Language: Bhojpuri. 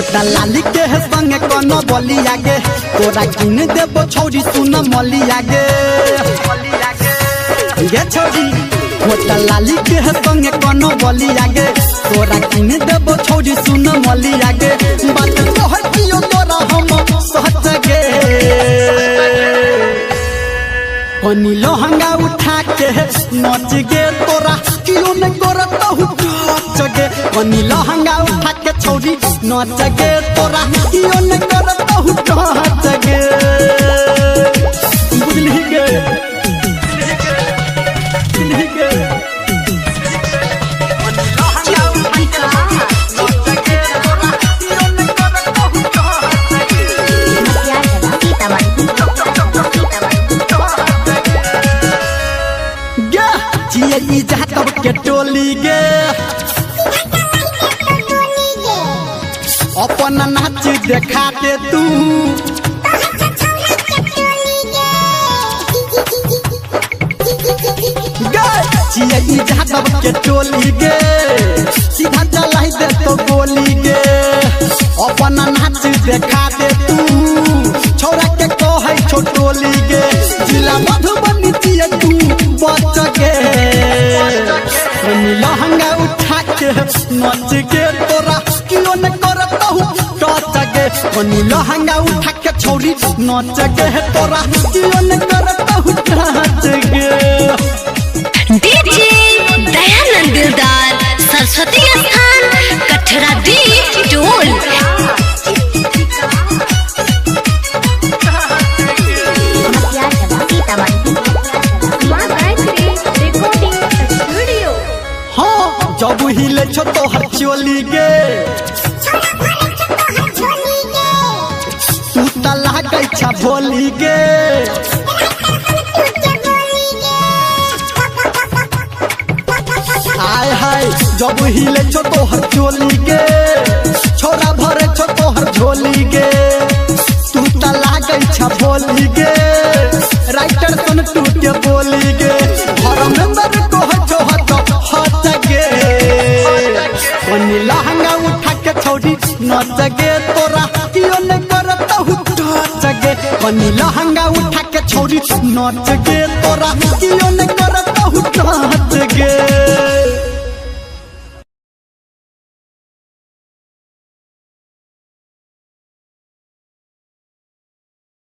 मोटा लाली के है संगे कोनो बलिया गे तोरा किन देबो छौरी सुन मलिया गे ये छौरी मोटा लाली के है संगे कोनो बलिया गे तोरा किन देबो छौरी सुन मलिया गे बात कहै कियो तोरा हम सहज गे पनी लहंगा उठा के नच गे तोरा कियो न करत हु गे पनी लहंगा उठा के छौरी नच गे तोरा कियो न करत हु गे बुझली गे तब के टोली गे अपन नाच देखा दे तू तब के टोली गे सीधा चलाई दे तो गोली गे अपन नाच देखा दे तू छोरा के कहै छो टोली गे जिला मधुबनी चिए तू बच गे लहंगा उठा के नच गे तोरा कियो न करत हु टच गे पनी लहंगा उठा के छौरी नच गे तोरा कियो न करत हु टच गे डीजे दयानंद दिलदार सरस्वती स्थान कठरा दी टोल जब हिले छो तो हर चोली गे तू त लागै छ भोली गे हाय हाय जब हिले छो तो हर चोली गे छोरा भरे छो तो हर झोली गे तू त लागै छ भोली गे राइटर सन टूटे बोली गे धर्मेंद्र को हटो हट गे पनी लहंगा उठा के छौरी नच गे तोरा कियो न करत हु टच गे पनी लहंगा उठा के छौरी नच गे तोरा कियो न करत हु टच गे।